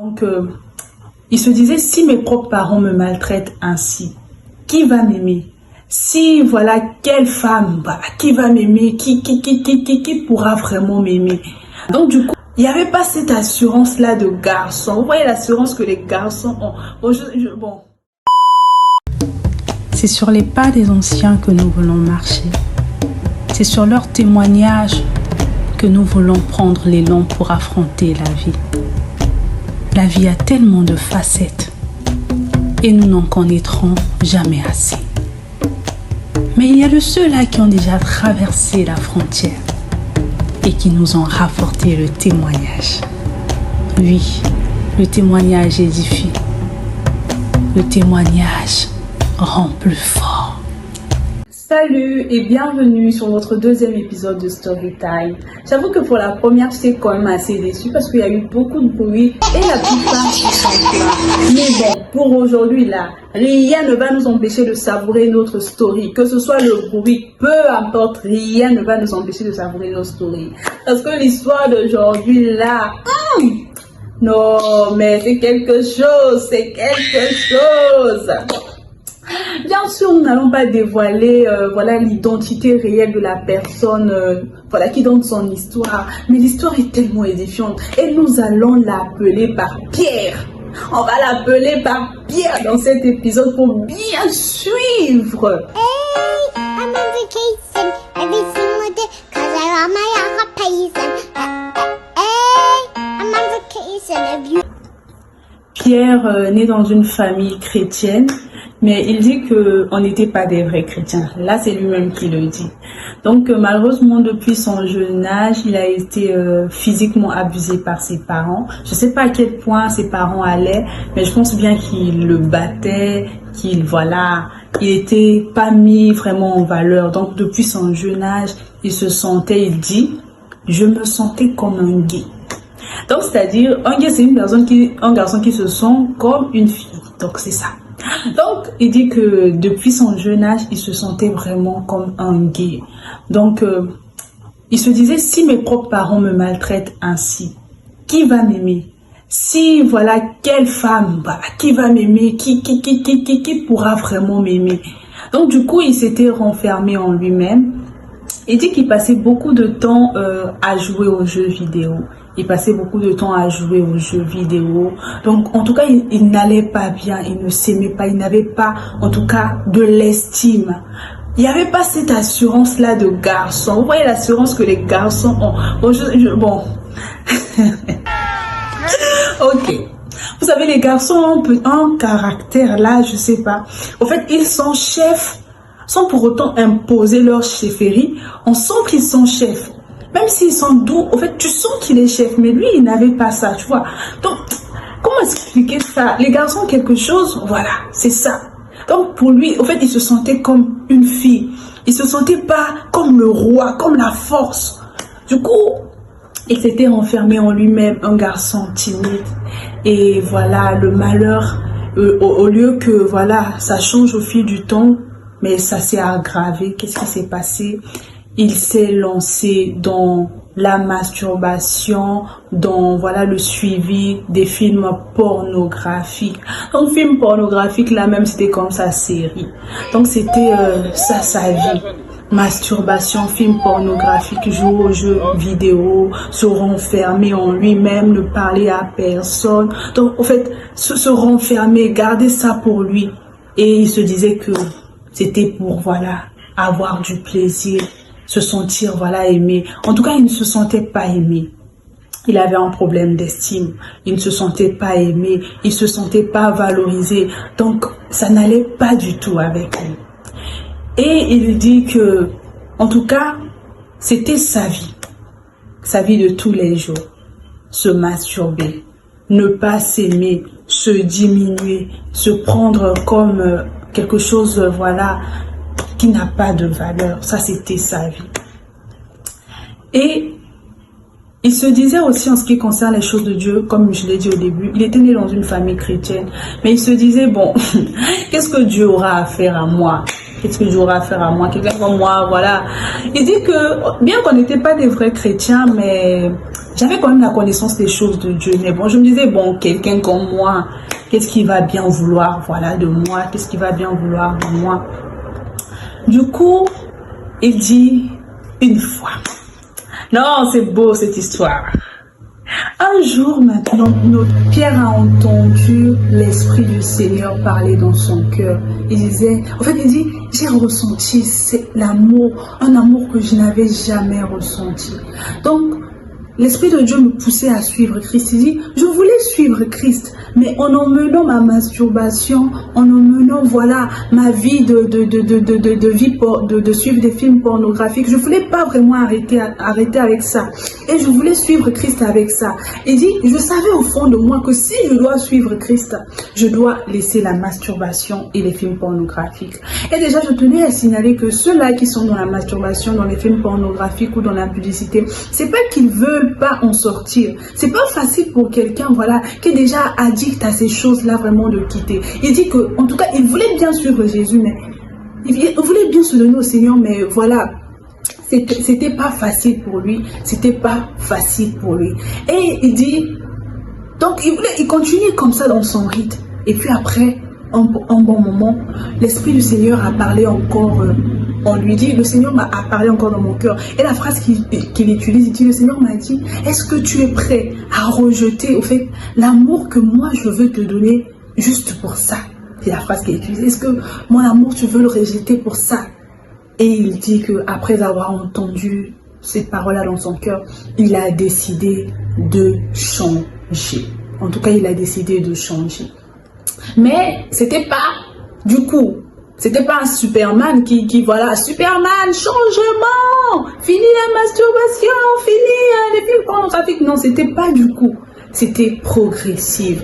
Donc, il se disait, si mes propres parents me maltraitent ainsi, qui va m'aimer? Si, voilà, quelle femme, voilà, qui va m'aimer? Qui pourra vraiment m'aimer? Donc, du coup, il n'y avait pas cette assurance-là de garçon. Vous voyez l'assurance que les garçons ont. Bon. C'est sur les pas des anciens que nous voulons marcher. C'est sur leurs témoignages que nous voulons prendre l'élan pour affronter la vie. La vie a tellement de facettes et nous n'en connaîtrons jamais assez. Mais il y a de ceux-là qui ont déjà traversé la frontière et qui nous ont rapporté le témoignage. Oui, le témoignage édifie. Le témoignage rend plus fort. Salut et bienvenue sur notre deuxième épisode de Storytime. J'avoue que pour la première, j'étais quand même assez déçue parce qu'il y a eu beaucoup de bruit et la plupart qui sont là. Mais bon, pour aujourd'hui là, rien ne va nous empêcher de savourer notre story. Que ce soit le bruit, peu importe, rien ne va nous empêcher de savourer notre story. Parce que l'histoire d'aujourd'hui là, non mais c'est quelque chose, c'est quelque chose. Bien sûr, nous n'allons pas dévoiler voilà l'identité réelle de la personne voilà qui donne son histoire, mais l'histoire est tellement édifiante et nous allons l'appeler par Pierre. On va l'appeler par Pierre dans cet épisode pour bien suivre. Hey, I'm on vacation every single day 'cause I love my occupation. Hey, I'm on vacation every. Pierre né dans une famille chrétienne. Mais il dit qu'on n'était pas des vrais chrétiens. Là, c'est lui-même qui le dit. Donc, malheureusement, depuis son jeune âge, il a été physiquement abusé par ses parents. Je ne sais pas à quel point ses parents allaient, mais je pense bien qu'ils le battaient, il était pas mis vraiment en valeur. Donc, depuis son jeune âge, il dit, je me sentais comme un gay. Donc, c'est-à-dire, un gay, c'est un garçon qui se sent comme une fille. Donc, c'est ça. Donc, il dit que depuis son jeune âge, il se sentait vraiment comme un gay. Donc, il se disait, si mes propres parents me maltraitent ainsi, qui va m'aimer? Si, voilà, quelle femme, voilà, qui va m'aimer? Qui pourra vraiment m'aimer? Donc, du coup, il s'était renfermé en lui-même. Il dit qu'il passait beaucoup de temps à jouer aux jeux vidéo. Il passait beaucoup de temps à jouer aux jeux vidéo. Donc, en tout cas, il n'allait pas bien. Il ne s'aimait pas. Il n'avait pas, en tout cas, de l'estime. Il n'y avait pas cette assurance-là de garçon. Vous voyez l'assurance que les garçons ont. Bon. Ok. Vous savez, les garçons ont un caractère là, je sais pas. En fait, ils sont chefs sans pour autant imposer leur chefferie. On sent qu'ils sont chefs. Même s'ils sont doux, en fait, tu sens qu'il est chef, mais lui, il n'avait pas ça, tu vois. Donc, comment expliquer ça? Les garçons ont quelque chose, voilà, c'est ça. Donc, pour lui, en fait, il se sentait comme une fille. Il se sentait pas comme le roi, comme la force. Du coup, il s'était renfermé en lui-même, un garçon timide. Et voilà, le malheur, au lieu que, voilà, ça change au fil du temps, mais ça s'est aggravé. Qu'est-ce qui s'est passé? Il s'est lancé dans la masturbation, dans voilà le suivi des films pornographiques. Donc film pornographique là même c'était comme sa série. Donc c'était ça sa vie. Masturbation, film pornographique, jouer aux jeux vidéo, se renfermer en lui-même, ne parler à personne. Donc en fait se renfermer, garder ça pour lui. Et il se disait que c'était pour voilà avoir du plaisir, se sentir voilà aimé. En tout cas, il ne se sentait pas aimé. Il avait un problème d'estime. Il ne se sentait pas aimé. Il se sentait pas valorisé. Donc, ça n'allait pas du tout avec lui. Et il dit que, en tout cas, c'était sa vie de tous les jours. Se masturber, ne pas s'aimer, se diminuer, se prendre comme quelque chose, voilà, qui n'a pas de valeur. Ça, c'était sa vie. Et il se disait aussi en ce qui concerne les choses de Dieu, comme je l'ai dit au début, il était né dans une famille chrétienne. Mais il se disait, bon, qu'est-ce que Dieu aura à faire à moi? Qu'est-ce que Dieu aura à faire à moi? Quelqu'un comme moi, voilà. Il dit que, bien qu'on n'était pas des vrais chrétiens, mais j'avais quand même la connaissance des choses de Dieu. Mais bon, je me disais, bon, quelqu'un comme moi, qu'est-ce qu'il va bien vouloir, voilà, de moi? Qu'est-ce qu'il va bien vouloir de moi? Du coup, il dit une fois. Non, c'est beau cette histoire. Un jour maintenant, notre Pierre a entendu l'Esprit du Seigneur parler dans son cœur. Il disait, en fait, il dit, j'ai ressenti l'amour, un amour que je n'avais jamais ressenti. Donc, l'Esprit de Dieu me poussait à suivre Christ. Il dit, je voulais suivre Christ, mais en emmenant ma masturbation, en emmenant, voilà, ma vie de suivre des films pornographiques, je voulais pas vraiment arrêter avec ça. Et je voulais suivre Christ avec ça. Il dit, je savais au fond de moi que si je dois suivre Christ, je dois laisser la masturbation et les films pornographiques. Et déjà, je tenais à signaler que ceux-là qui sont dans la masturbation, dans les films pornographiques ou dans la publicité, c'est pas qu'ils veulent pas en sortir. C'est pas facile pour quelqu'un, voilà, qui est déjà addict à ces choses-là, vraiment de quitter. Il dit que, en tout cas, il voulait bien suivre Jésus, mais il voulait bien se donner au Seigneur, mais voilà, c'était pas facile pour lui. C'était pas facile pour lui. Et il dit, donc il continue comme ça dans son rythme. Et puis après, un bon moment, l'Esprit du Seigneur a parlé encore. On lui dit, le Seigneur a parlé encore dans mon cœur. Et la phrase qu'il utilise, il dit, le Seigneur m'a dit, est-ce que tu es prêt à rejeter, au fait, l'amour que moi je veux te donner juste pour ça? C'est la phrase qu'il utilise. Est-ce que mon amour, tu veux le rejeter pour ça? Et il dit qu'après avoir entendu cette parole-là dans son cœur, il a décidé de changer. En tout cas, il a décidé de changer. Mais c'était pas, du coup, c'était pas un Superman qui voilà, Superman, changement, fini la masturbation, fini les films pornographiques. Non, c'était pas du coup, c'était progressif.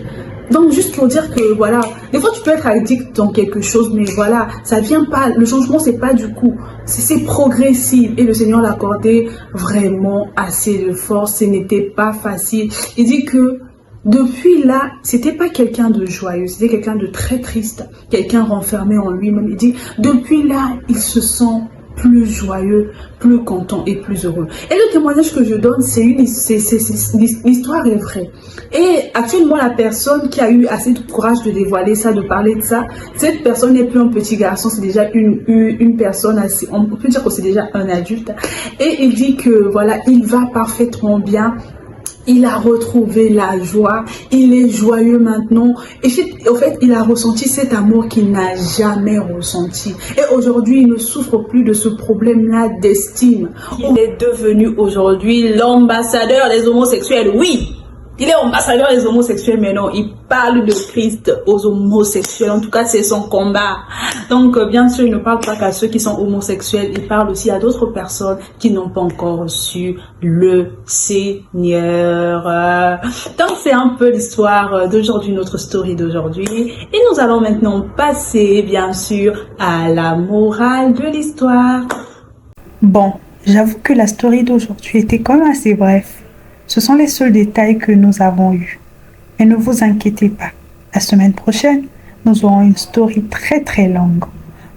Donc, juste pour dire que, voilà, des fois, tu peux être addict dans quelque chose, mais voilà, ça vient pas, le changement, c'est pas du coup, c'est progressif. Et le Seigneur l'accordait vraiment assez de force, ce n'était pas facile. Il dit que, depuis là, c'était pas quelqu'un de joyeux, c'était quelqu'un de très triste, quelqu'un renfermé en lui-même. Il dit, depuis là, il se sent plus joyeux, plus content et plus heureux. Et le témoignage que je donne, l'histoire est vraie. Et actuellement, la personne qui a eu assez de courage de dévoiler ça, de parler de ça, cette personne n'est plus un petit garçon, c'est déjà une personne assez, on peut dire que c'est déjà un adulte. Et il dit que voilà, il va parfaitement bien. Il a retrouvé la joie, il est joyeux maintenant. Et en fait, il a ressenti cet amour qu'il n'a jamais ressenti. Et aujourd'hui, il ne souffre plus de ce problème-là d'estime. Il est devenu aujourd'hui l'ambassadeur des homosexuels, oui. Il est ambassadeur des homosexuels, mais non, il parle de Christ aux homosexuels. En tout cas, c'est son combat. Donc, bien sûr, il ne parle pas qu'à ceux qui sont homosexuels. Il parle aussi à d'autres personnes qui n'ont pas encore reçu le Seigneur. Donc, c'est un peu l'histoire d'aujourd'hui, notre story d'aujourd'hui. Et nous allons maintenant passer, bien sûr, à la morale de l'histoire. Bon, j'avoue que la story d'aujourd'hui était quand même assez brève. Ce sont les seuls détails que nous avons eus. Mais ne vous inquiétez pas. La semaine prochaine, nous aurons une story très très longue.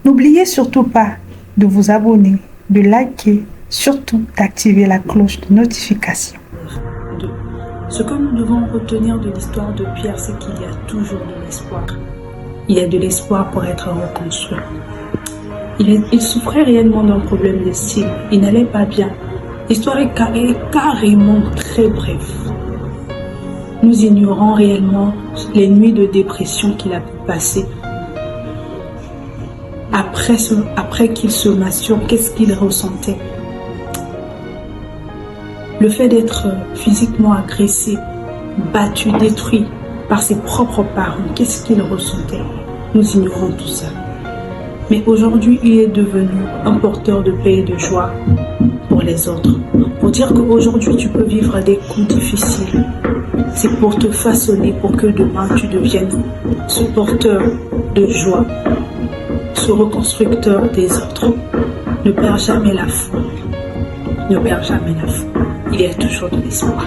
N'oubliez surtout pas de vous abonner, de liker, surtout d'activer la cloche de notification. Ce que nous devons retenir de l'histoire de Pierre, c'est qu'il y a toujours de l'espoir. Il y a de l'espoir pour être reconstruit. Il souffrait réellement d'un problème d'estime. Il n'allait pas bien. L'histoire est carrément très brève. Nous ignorons réellement les nuits de dépression qu'il a pu passer. Après qu'il se masturbe, qu'est-ce qu'il ressentait? Le fait d'être physiquement agressé, battu, détruit par ses propres parents, qu'est-ce qu'il ressentait? Nous ignorons tout ça. Mais aujourd'hui, il est devenu un porteur de paix et de joie pour les autres. Pour dire qu'aujourd'hui, tu peux vivre des coups difficiles. C'est pour te façonner, pour que demain, tu deviennes ce porteur de joie, ce reconstructeur des autres. Ne perds jamais la foi. Ne perds jamais la foi. Il y a toujours de l'espoir.